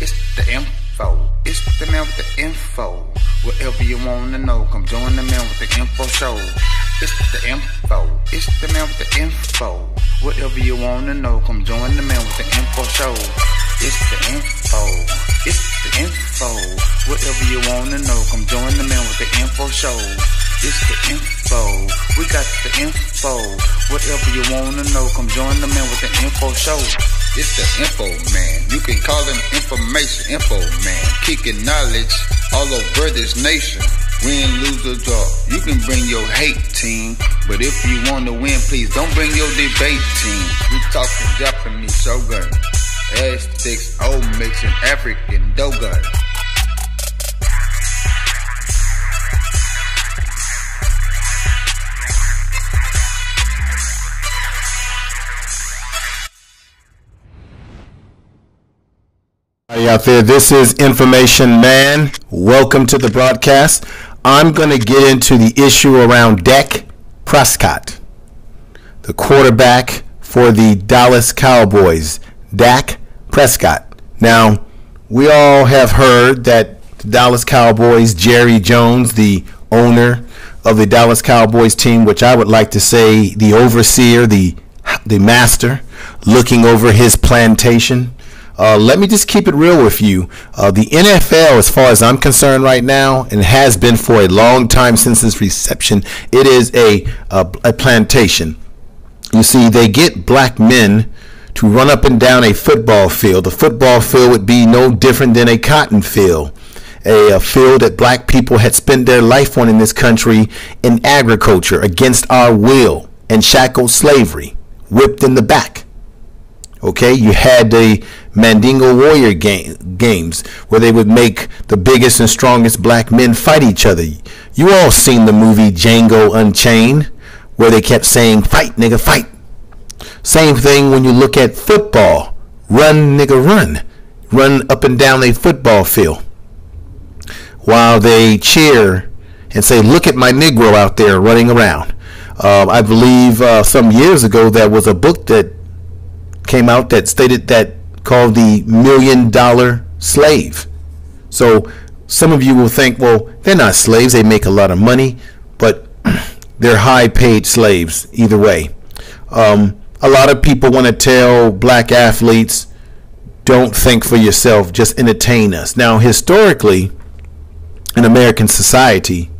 It's the info. It's the man with the info. Whatever you wanna know, come join the man with the info show. It's the info. It's the man with the info. Whatever you wanna know, come join the man with the info show. It's the info. It's the info. Whatever you wanna know, come join the man with the info show. It's the info. We got the info. Whatever you wanna know, come join the man with the info show. It's the info man. You can call him information info man. Kicking knowledge all over this nation. Win, lose or draw. You can bring your hate team, but if you want to win, please don't bring your debate team. We talking Japanese shogun, Aztecs, old mixing African dogun. Hey out there, this is Information Man. Welcome to the broadcast. I'm going to get into the issue around Dak Prescott, the quarterback for the Dallas Cowboys. Dak Prescott. Now, we all have heard that the Dallas Cowboys, Jerry Jones, the owner of the Dallas Cowboys team, which I would like to say the overseer, the master, looking over his plantation. Let me just keep it real with you. The NFL, as far as I'm concerned right now, and has been for a long time since its reception, it is a plantation. You see, they get black men to run up and down a football field. The football field would be no different than a cotton field, a field that black people had spent their life on in this country in agriculture against our will and shackled slavery, whipped in the back. Okay, you had the Mandingo Warrior games where they would make the biggest and strongest black men fight each other. You all seen the movie Django Unchained, where they kept saying, "Fight, nigga, fight." Same thing when you look at football. Run, nigga, run. Run up and down a football field while they cheer and say, "Look at my Negro out there running around." I believe some years ago there was a book that came out that stated that, called the $1 Million Slave. So some of you will think, well, they're not slaves, they make a lot of money, but they're high paid slaves either way. A lot of people want to tell black athletes, don't think for yourself, just entertain us. Now, historically, in American society,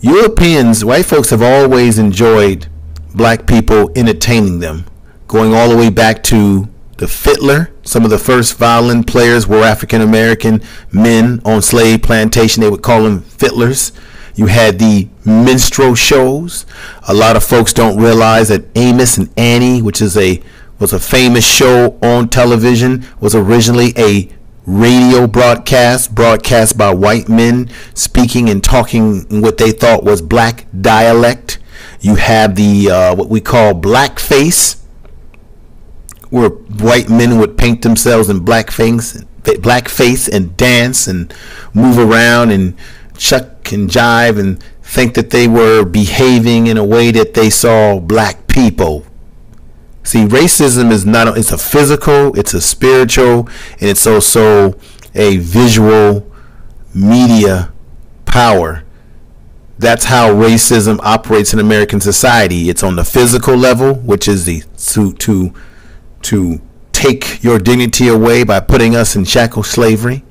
Europeans, white folks, have always enjoyed black people entertaining them, going all the way back to the fiddler. Some of the first violin players were African American men on slave plantation. They would call them fiddlers. You had the minstrel shows. A lot of folks don't realize that Amos and Annie, which was a famous show on television, was originally a radio broadcast by white men speaking and talking in what they thought was black dialect. You have the what we call blackface, where white men would paint themselves in blackface and dance and move around and chuck and jive and think that they were behaving in a way that they saw black people. See, racism is not, it's a physical, it's a spiritual, and it's also a visual media power. That's how racism operates in American society. It's on the physical level, which is the to take your dignity away by putting us in shackle slavery.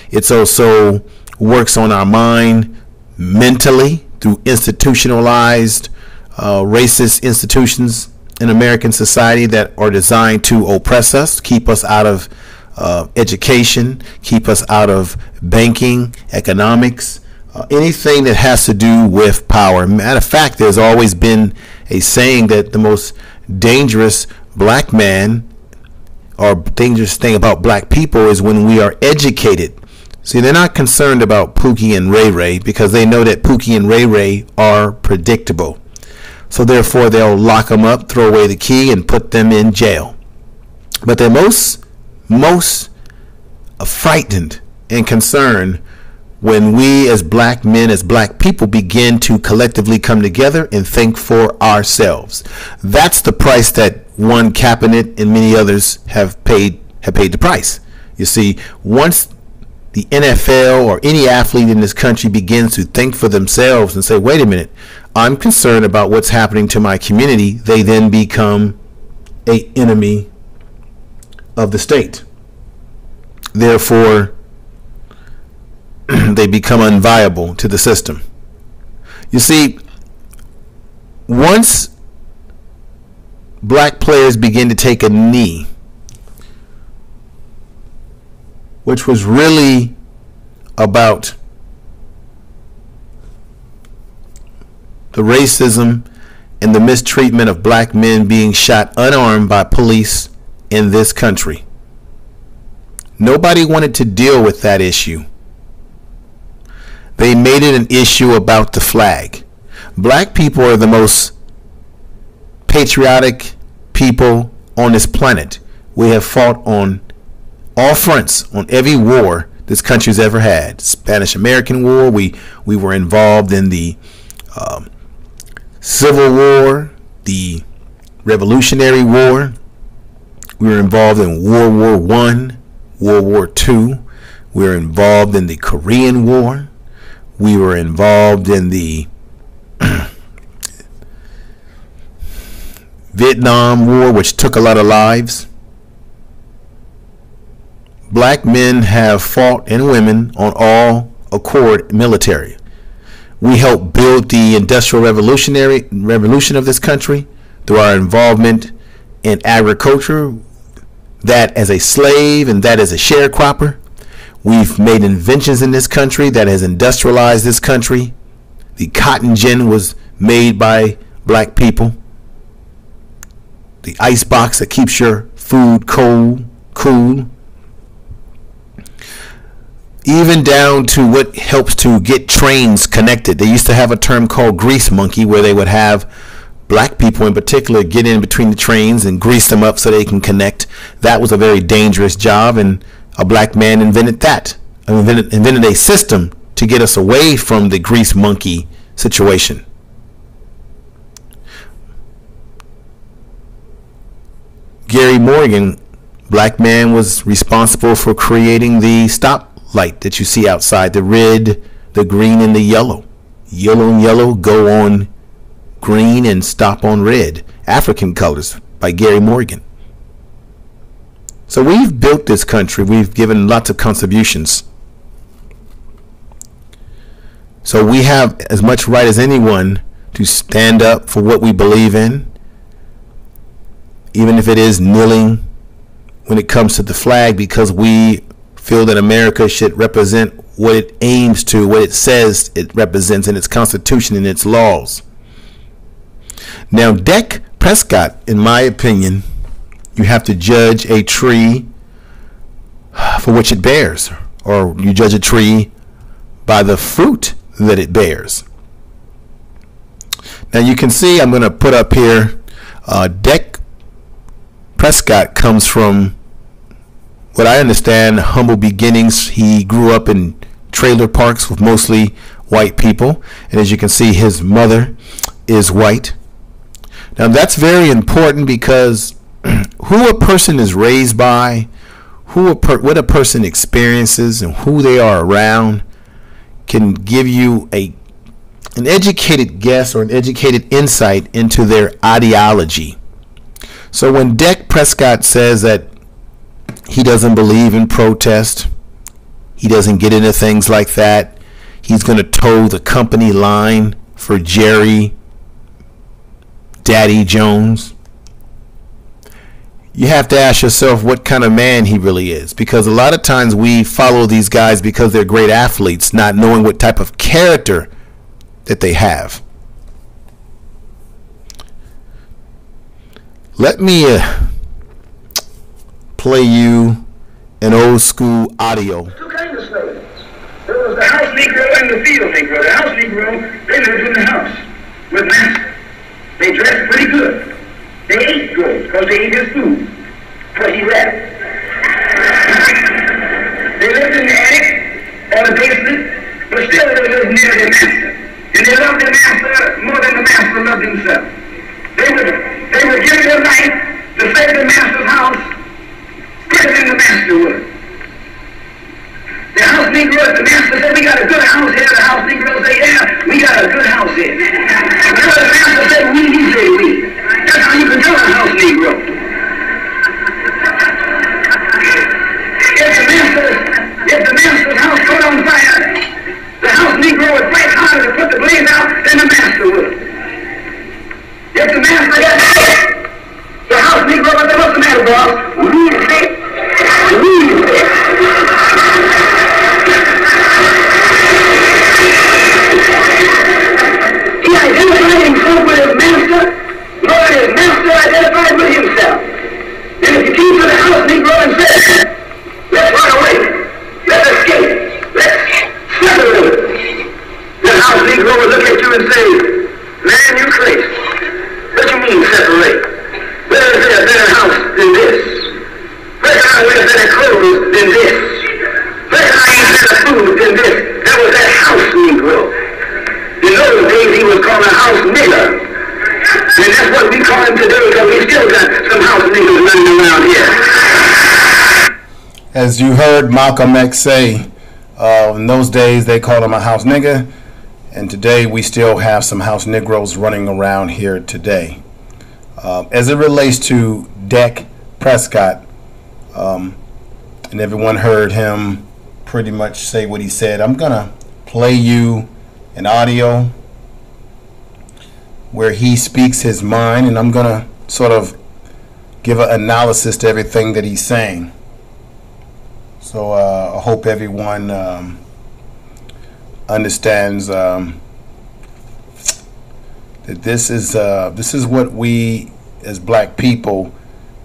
It's also works on our mind mentally through institutionalized racist institutions in American society that are designed to oppress us, keep us out of education, keep us out of banking, economics, anything that has to do with power. Matter of fact, there's always been a saying that the most dangerous black man or dangerous thing about black people is when we are educated. See, they're not concerned about Pookie and Ray Ray because they know that Pookie and Ray Ray are predictable. So therefore they'll lock them up, throw away the key, and put them in jail. But they're most frightened and concerned when we as black men, as black people, begin to collectively come together and think for ourselves. That's the price that one Kaepernick and many others have paid the price. You see, once the NFL or any athlete in this country begins to think for themselves and say, wait a minute, I'm concerned about what's happening to my community, they then become an enemy of the state. Therefore, they become unviable to the system. You see, once black players begin to take a knee, which was really about the racism and the mistreatment of black men being shot unarmed by police in this country. Nobody wanted to deal with that issue. They made it an issue about the flag. Black people are the most patriotic people on this planet. We have fought on all fronts, on every war this country's ever had. Spanish-American War, we were involved in the Civil War, the Revolutionary War. We were involved in World War I, World War II. We were involved in the Korean War. We were involved in the Vietnam War, which took a lot of lives. Black men have fought, and women, on all accord military. We helped build the industrial revolution of this country through our involvement in agriculture, that as a slave and that as a sharecropper. We've made inventions in this country that has industrialized this country. The cotton gin was made by black people. The ice box that keeps your food cool. Even down to what helps to get trains connected. They used to have a term called grease monkey, where they would have black people in particular get in between the trains and grease them up so they can connect. That was a very dangerous job, and a black man invented that. Invented a system to get us away from the grease monkey situation. Gary Morgan, black man, was responsible for creating the stoplight that you see outside, the red, the green, and the yellow. Yellow and yellow go on green and stop on red. African colors by Gary Morgan. So we've built this country. We've given lots of contributions. So we have as much right as anyone to stand up for what we believe in, even if it is kneeling when it comes to the flag, because we feel that America should represent what it aims to, what it says it represents in its Constitution and its laws. Now, Dak Prescott, in my opinion, you have to judge a tree for which it bears, or you judge a tree by the fruit that it bears. Now you can see, I'm going to put up here, Dak Prescott comes from, what I understand, humble beginnings. He grew up in trailer parks with mostly white people, and as you can see, his mother is white. Now that's very important, because who a person is raised by, what a person experiences, and who they are around can give you an educated guess or an educated insight into their ideology. So when Dak Prescott says that he doesn't believe in protest, he doesn't get into things like that, he's going to toe the company line for Jerry Daddy Jones, you have to ask yourself what kind of man he really is, because a lot of times we follow these guys because they're great athletes, not knowing what type of character that they have. Let me play you an old school audio. Two kinds of slaves. There was the house Negro and the field Negro. The house Negro, they lived in the house with master. They dressed pretty good. They ate good because they ate his food, because he left. They lived in the attic or the basement, but still they lived near their master. And they loved their master more than the master loved himself. They would give their life to save the master's house better than the master would. Negro, if the master said, we got a good house here, the house Negro say, yeah, we got a good house here. Whenever the master said we, he said we. That's how you control a house Negro. If the master's house caught on fire, the house Negro would fight harder to put the blaze out than the master would. If the master got sick, the house Negro would say, what's the matter, boss? We sick. We sick. He identified himself with his master, nor his master identified with himself. And if you came to the house Negro and said, let's run away, let's escape, let's separate, the house Negro would look at you and say, man, you crazy. What you mean separate? Where is there a better house than this? Where can I wear better clothes than this? Where can I eat better food than this? That was that house Negro. In those days he was called a house nigger. And that's what we call him today, because we still got some house niggers running around here. As you heard Malcolm X say, in those days they called him a house nigger, and today we still have some house Negroes running around here today. As it relates to Dak Prescott, and everyone heard him pretty much say what he said, I'm going to play you an audio where he speaks his mind, and I'm going to sort of give an analysis to everything that he's saying. So I hope everyone understands that this is what we as black people,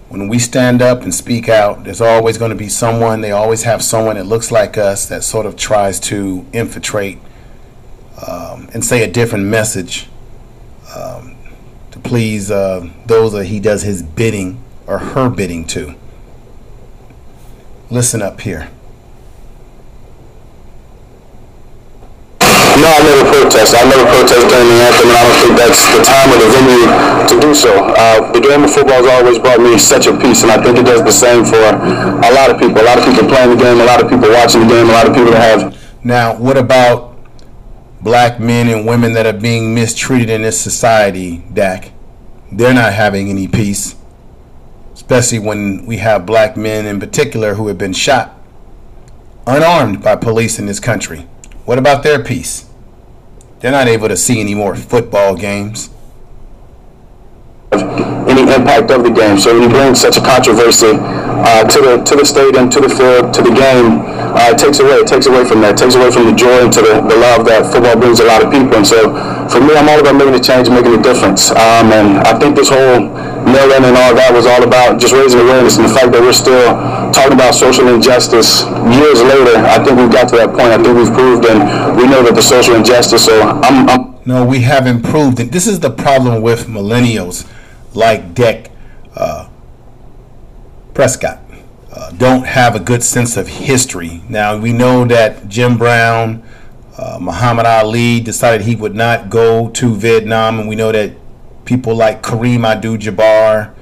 when we stand up and speak out, there's always going to be someone, they always have someone that looks like us that sort of tries to infiltrate and say a different message to please those that he does his bidding or her bidding to. Listen up here. No, I never protest. I never protest during the anthem, and I don't think that's the time or the venue to do so. The game of football has always brought me such a peace, and I think it does the same for a lot of people. A lot of people playing the game, a lot of people watching the game, a lot of people that have. Now, what about black men and women that are being mistreated in this society, Dak? They're not having any peace, especially when we have black men in particular who have been shot unarmed by police in this country. What about their peace? They're not able to see any more football games. Any impact of the game. So when you bring such a controversy to the stadium, to the field, to the game, it takes away from that. It takes away from the joy and to the love that football brings a lot of people. And so for me, I'm all about making a change and making a difference. And I think this whole mail-in and all that was all about just raising awareness, and the fact that we're still talking about social injustice years later, I think we've got to that point. I think we've proved and we know that the social injustice, so No, we haven't proved it. This is the problem with millennials like Dak Prescott. Don't have a good sense of history. Now, we know that Jim Brown, Muhammad Ali decided he would not go to Vietnam, and we know that people like Kareem Abdul-Jabbar,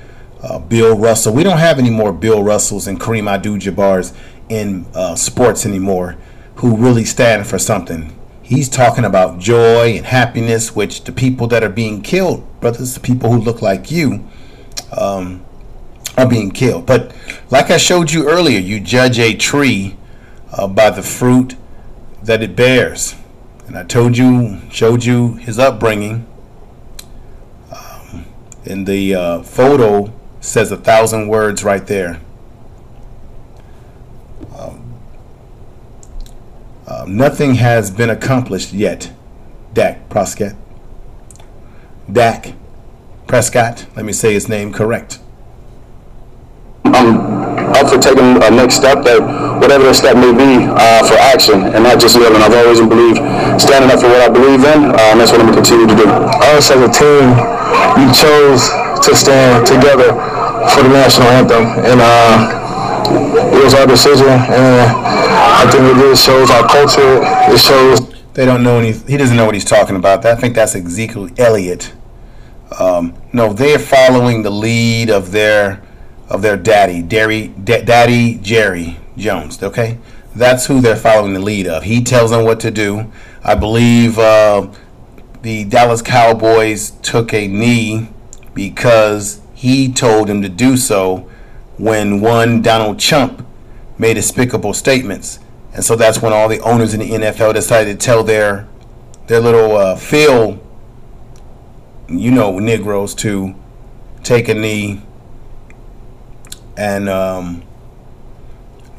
Bill Russell. We don't have any more Bill Russells and Kareem Abdul-Jabbars in sports anymore who really stand for something. He's talking about joy and happiness, which the people that are being killed, brothers, the people who look like you, are being killed. But like I showed you earlier, you judge a tree by the fruit that it bears. And I showed you his upbringing. And the photo says 1,000 words right there. Nothing has been accomplished yet. Dak Prescott. Dak Prescott. Let me say his name correct. I'm up for taking a next step, that whatever that step may be, for action, and not just yelling. I've always believed standing up for what I believe in, and that's what I'm going to continue to do. Us as a team, we chose to stand together for the national anthem, and it was our decision, and I think it really shows our culture. It shows they don't know he doesn't know what he's talking about. I think that's Ezekiel Elliott. No, they're following the lead of their daddy Jerry Jones. Okay, that's who they're following the lead of. He tells them what to do. I believe the Dallas Cowboys took a knee because he told them to do so when one Donald Trump made despicable statements. And so that's when all the owners in the NFL decided to tell their little field, Negroes to take a knee and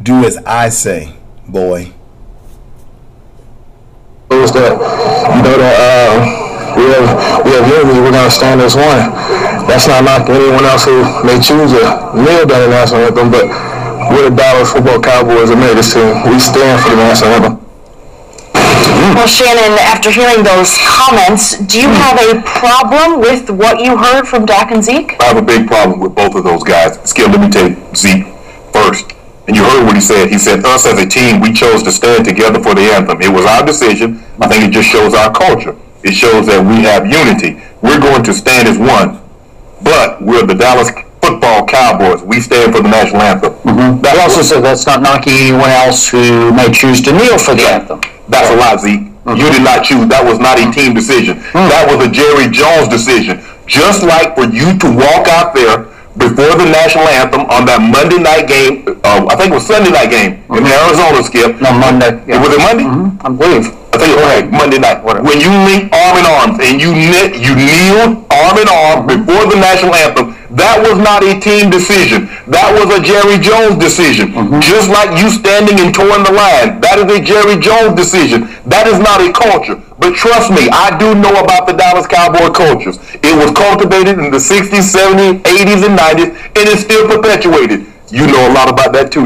do as I say, boy. Is that we have unity, we're gonna stand as one. That's not knocking anyone else who may choose to kneel down the national anthem, but we're the Dallas Football Cowboys America's team. We stand for the national anthem. Well, Shannon, after hearing those comments, do you have a problem with what you heard from Dak and Zeke? I have a big problem with both of those guys. Skip, let me take Zeke first. And you heard what he said. He said, us as a team, we chose to stand together for the anthem. It was our decision. I think it just shows our culture. It shows that we have unity. We're going to stand as one. But we're the Dallas Football Cowboys. We stand for the national anthem. He also said that's not knocking anyone else who may choose to kneel for the anthem. That's a lie, Zeke. You did not choose. That was not a team decision. That was a Jerry Jones decision. Just like for you to walk out there before the national anthem on that Monday night game, I think it was Sunday night game in Arizona, Skip. No, Monday. Yeah. Was it Monday? I believe. I think it was Monday night. When you link arm in arm and you kneeled arm in arm before the national anthem, that was not a team decision. That was a Jerry Jones decision. Just like you standing and toeing the line, that is a Jerry Jones decision. That is not a culture. But trust me, I do know about the Dallas Cowboy cultures. It was cultivated in the 60s, 70s, 80s, and 90s, and it's still perpetuated. You know a lot about that too,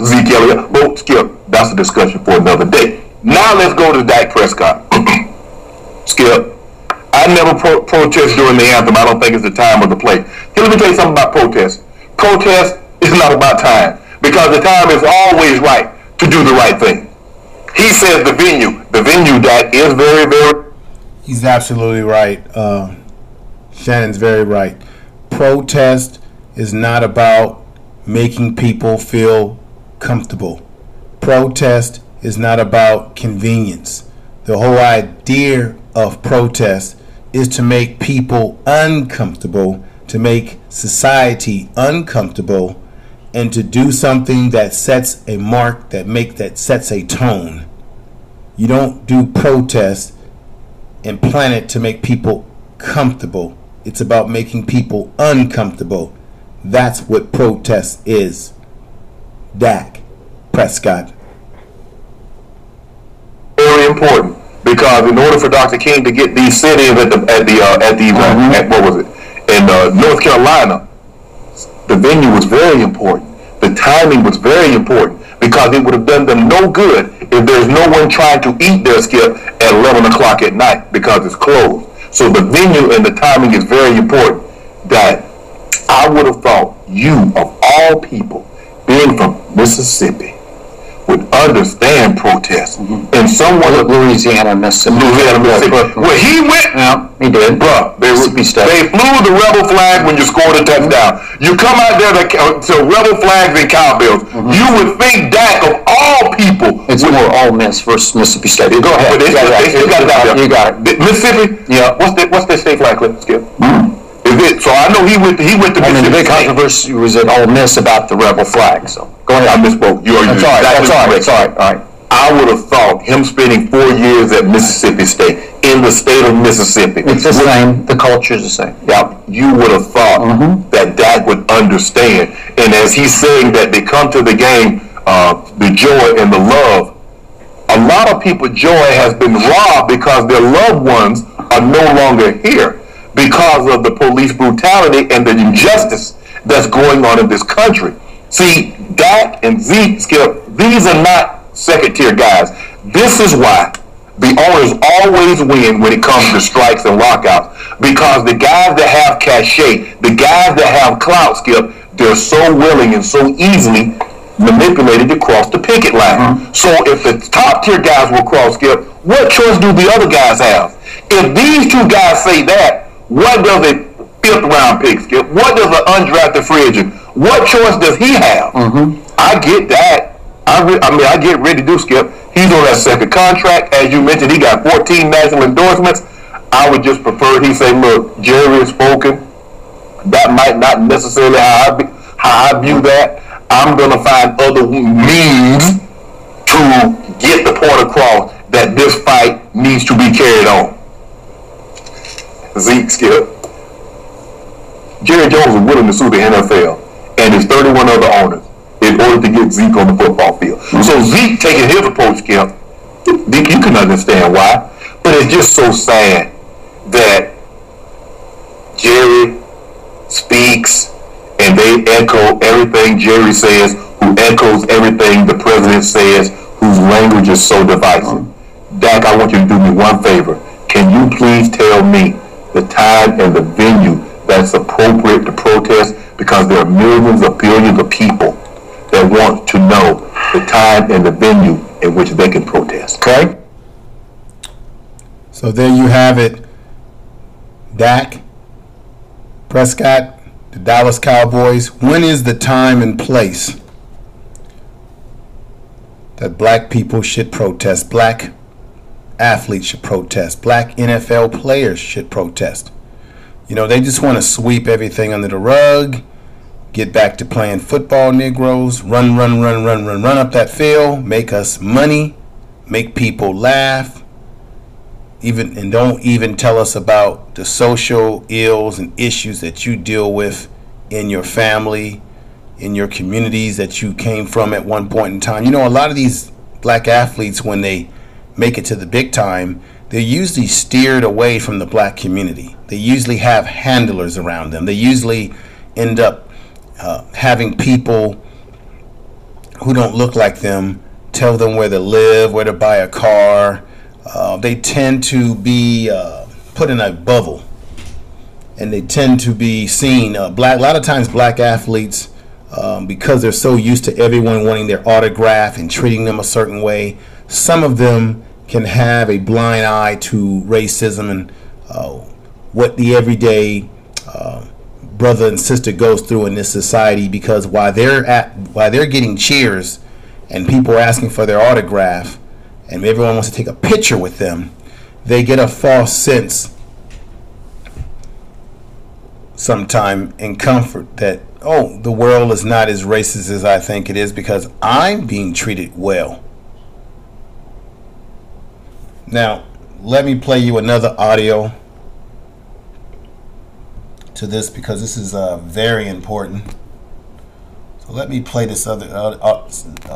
Zeke Elliott. But Skip, that's a discussion for another day. Now let's go to Dak Prescott. Skip, I never protest during the anthem. I don't think it's the time or the place. Here, let me tell you something about protest. Protest is not about time, because the time is always right to do the right thing. He says the venue, Dak, is very, very... He's absolutely right. Shannon's very right. Protest is not about making people feel comfortable. Protest is not about convenience. The whole idea of protest is to make people uncomfortable, to make society uncomfortable, and to do something that sets a mark, that sets a tone. You don't do protest and plan it to make people comfortable. It's about making people uncomfortable. That's what protest is. Dak Prescott. Very important, because in order for Dr. King to get these sit-ins at what was it, in North Carolina, the venue was very important. The timing was very important, because it would have done them no good if there's no one trying to eat their Skip at 11 o'clock at night because it's closed. So the venue and the timing is very important. That I would have thought you, of all people, being from Mississippi, would understand protest. And someone of Louisiana, Mississippi. Well, he went. Yeah, he did. Bruh, they flew the rebel flag when you scored a touchdown. You come out there to rebel flags and cowbells. You would think Dak, of all people, it's more Ole Miss versus Mississippi State. Go ahead. But You got it. Mississippi. Yeah. What's their state flag, Skip? Is it? So I know he went to Mississippi. I mean, the big controversy was at Ole Miss about the rebel flag. So go ahead. I misspoke. That's all right. I would have thought him spending 4 years at Mississippi State, in the state of Mississippi. It's the same. The culture is the same. Yeah, you would have thought that Dak would understand. And as he's saying that they come to the game, the joy and the love, a lot of people's joy has been robbed because their loved ones are no longer here because of the police brutality and the injustice that's going on in this country. See, Dak and Zeke, Skip, these are not second-tier guys. This is why the owners always win when it comes to strikes and lockouts, because the guys that have cachet, the guys that have clout, Skip, they're so willing and so easily manipulated to cross the picket line. So if the top-tier guys will cross, Skip, what choice do the other guys have? If these two guys say that, what does a fifth-round pick, Skip? What does an undrafted free agent? What choice does he have? I get that. I get ready to do, Skip. He's on that second contract. As you mentioned, he got 14 national endorsements. I would just prefer he say, look, Jerry has spoken. That might not necessarily how I view that. I'm going to find other means to get the point across that this fight needs to be carried on. Zeke, Skip. Jerry Jones is willing to sue the NFL and his 31 other owners in order to get Zeke on the football field. So Zeke taking his approach, Skip, you can understand why. But it's just so sad that Jerry speaks and they echo everything Jerry says, who echoes everything the president says, whose language is so divisive. Dak, I want you to do me one favor. Can you please tell me the time and the venue that's appropriate to protest? Because there are millions of billions of people that want to know the time and the venue in which they can protest. Okay? So there you have it. Dak Prescott, the Dallas Cowboys. When is the time and place that black people should protest? Black athletes should protest. Black NFL players should protest. You know, they just want to sweep everything under the rug, get back to playing football, Negroes, run up that field, make us money, make people laugh, and don't even tell us about the social ills and issues that you deal with in your family, in your communities that you came from at one point in time. You know, a lot of these black athletes, when they make it to the big time, they're usually steered away from the black community. They usually have handlers around them. They usually end up having people who don't look like them tell them where to live, where to buy a car. They tend to be put in a bubble, and they tend to be seen. A lot of times black athletes, because they're so used to everyone wanting their autograph and treating them a certain way, some of them can have a blind eye to racism and what the everyday brother and sister goes through in this society, because while they're getting cheers and people are asking for their autograph and everyone wants to take a picture with them, they get a false sense sometime in comfort that, oh, the world is not as racist as I think it is because I'm being treated well. Now, let me play you another audio to this because this is very important. So let me play this other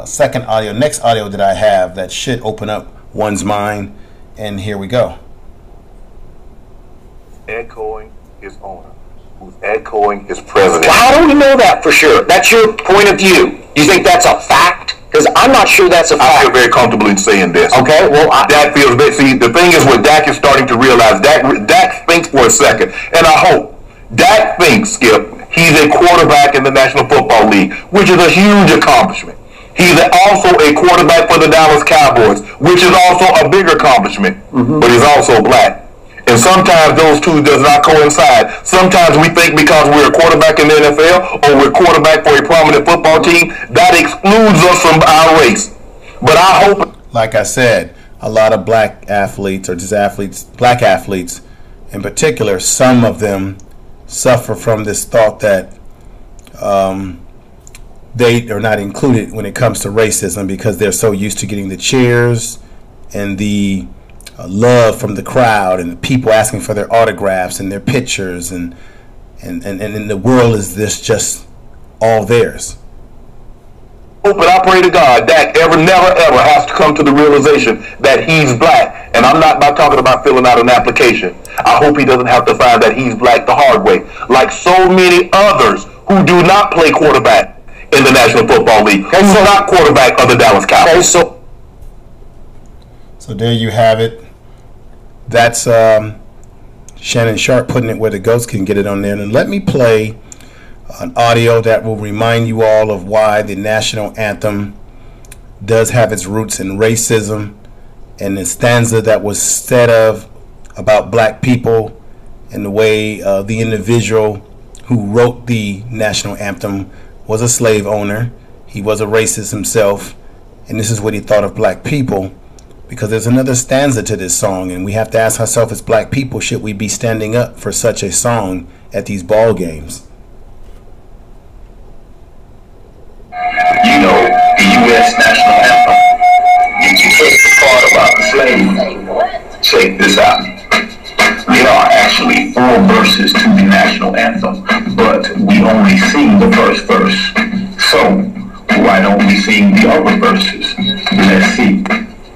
second audio, next audio that I have that should open up one's mind. And here we go. Echoing his owner, who's echoing his president. Well, how do we know that for sure? That's your point of view. You think that's a fact? Because I'm not sure that's a fact. I feel very comfortable in saying this. Okay, well, Dak feels bad. See, the thing is what Dak is starting to realize. Dak thinks for a second, and I hope Dak thinks, Skip, he's a quarterback in the National Football League, which is a huge accomplishment. He's also a quarterback for the Dallas Cowboys, which is also a big accomplishment, but he's also black. And sometimes those two does not coincide. Sometimes we think because we're a quarterback in the NFL or we're quarterback for a prominent football team, that excludes us from our race. But I hope... Like I said, a lot of black athletes, or just athletes, black athletes in particular, some of them suffer from this thought that they are not included when it comes to racism because they're so used to getting the cheers and the love from the crowd and the people asking for their autographs and their pictures, and in the world is this just all theirs. Hope and I pray to God Dak never ever has to come to the realization that he's black. And I'm not talking about filling out an application. I hope he doesn't have to find that he's black the hard way, like so many others who do not play quarterback in the National Football League, who's not quarterback of the Dallas Cowboys. So there you have it. That's Shannon Sharp putting it where the goats can get it on there. And let me play an audio that will remind you all of why the national anthem does have its roots in racism, and the stanza that was said about black people and the way the individual who wrote the national anthem was a slave owner. He was a racist himself, and this is what he thought of black people, because there's another stanza to this song, and we have to ask ourselves as black people, should we be standing up for such a song at these ball games? You know, the U.S. national anthem. Did you take the part about the slave? Check this out. There are actually 4 verses to the national anthem, but we only sing the first verse. So, why don't we sing the other verses? Let's see.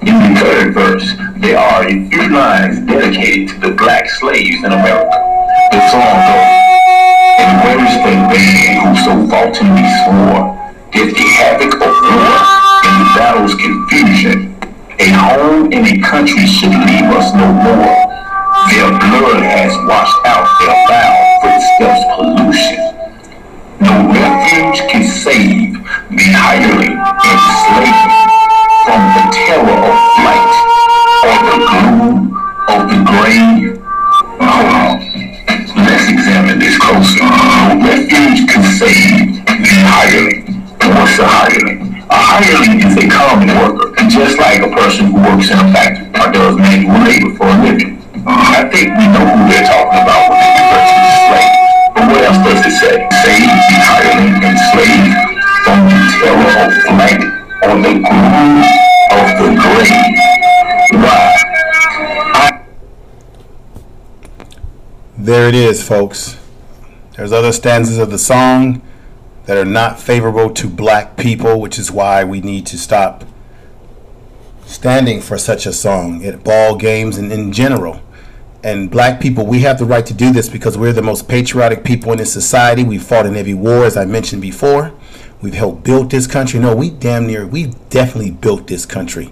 In the 3rd verse, there are a few lines dedicated to the black slaves in America. The song goes, "And where is the lady who so vauntingly swore, if the havoc of war and the battle's confusion, a home and a country should leave us no more. Their blood has washed out their foul footsteps pollution. No refuge can save the hireling and slave from the terror of flight or the gloom of the grave." Hold on. Let's examine this closer. No refuge can save the hireling. What's a hireling? A hireling is a common worker, just like a person who works in a factory or does manual labor for a living. I think we know who they're talking about when they refer to the slave. But what else does it say? Save the hireling and slave from the terror of flight or the gloom of the grave. Why? There it is, folks. There's other stanzas of the song that are not favorable to black people, which is why we need to stop standing for such a song at ball games and in general. And black people, we have the right to do this because we're the most patriotic people in this society. We've fought in every war, as I mentioned before. We've helped build this country. No, we definitely built this country.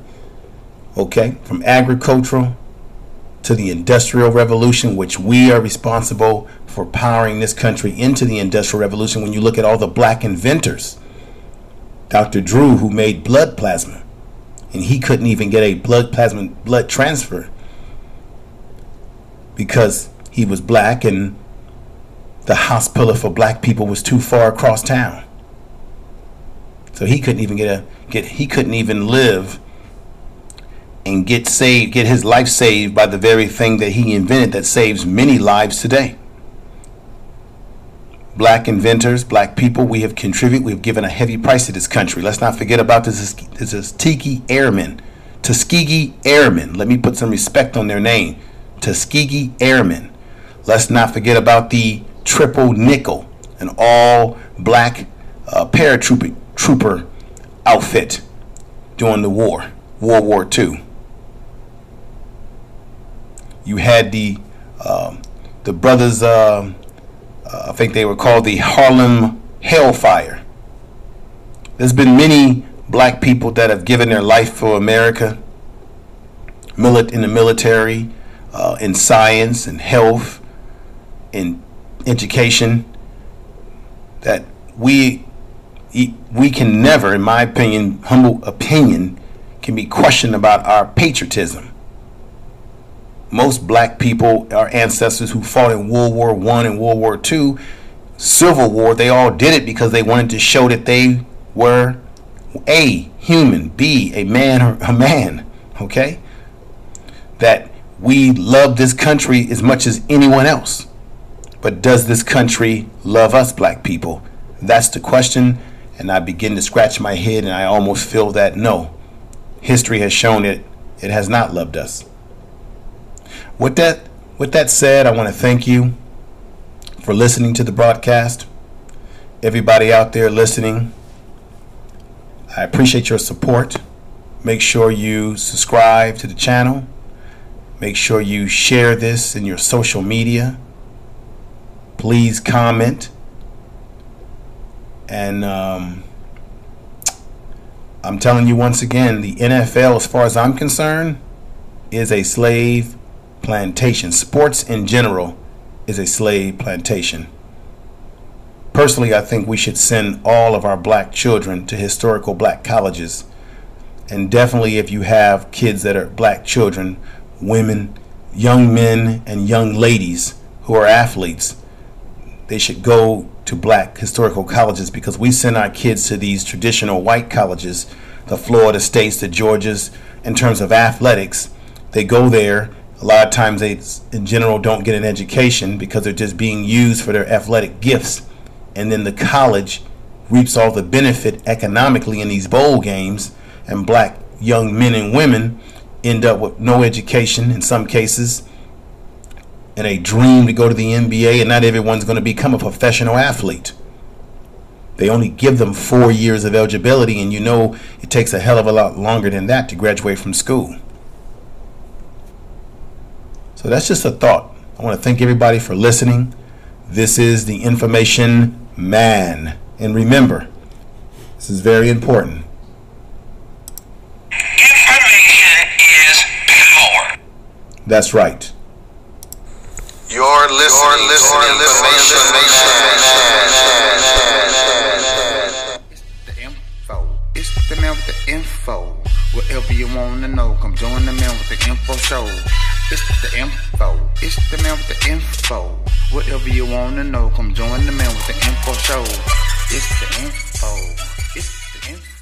Okay, from agricultural to the Industrial Revolution, which we are responsible for powering this country into the Industrial Revolution. When you look at all the black inventors, Dr. Drew, who made blood plasma, and he couldn't even get a blood transfer because he was black and the hospital for black people was too far across town. So he couldn't even he couldn't even live and get his life saved by the very thing that he invented that saves many lives today. Black inventors, black people, we have contributed, we've given a heavy price to this country. Let's not forget about this Tuskegee Airmen. Tuskegee Airmen. Let me put some respect on their name. Tuskegee Airmen. Let's not forget about the Triple Nickel, an all black paratrooper outfit during the war, World War II. You had the brothers, I think they were called the Harlem Hellfire. There's been many black people that have given their life for America, in the military, in science and health, in education, that we can never, in my opinion, humble opinion, can be questioned about our patriotism. Most black people, our ancestors who fought in World War I and World War II, Civil War, they all did it because they wanted to show that they were A, human, B, a man, okay? That we love this country as much as anyone else. But does this country love us, black people? That's the question, and I begin to scratch my head and I almost feel that no. History has shown it has not loved us. With that said, I want to thank you for listening to the broadcast. Everybody out there listening, I appreciate your support. Make sure you subscribe to the channel. Make sure you share this in your social media. Please comment. And I'm telling you once again, the NFL, as far as I'm concerned, is a slave plantation. Sports in general is a slave plantation. Personally, I think we should send all of our black children to historical black colleges. And definitely if you have kids that are black children, women, young men, and young ladies who are athletes, they should go to black historical colleges, because we send our kids to these traditional white colleges the Florida States, the Georgias, in terms of athletics. They go there. A lot of times they, in general, don't get an education because they're just being used for their athletic gifts. And then the college reaps all the benefit economically in these bowl games, and black young men and women end up with no education in some cases, and a dream to go to the NBA, and not everyone's going to become a professional athlete. They only give them 4 years of eligibility, and you know it takes a hell of a lot longer than that to graduate from school. So that's just a thought. I want to thank everybody for listening. This is the Information Man. And remember, this is very important. Information is power. That's right. You're listening to Information Man. It's the info. It's the man with the info. Whatever you want to know, come join the man with the info show. It's the info. It's the man with the info. Whatever you want to know, come join the man with the info show. It's the info. It's the info.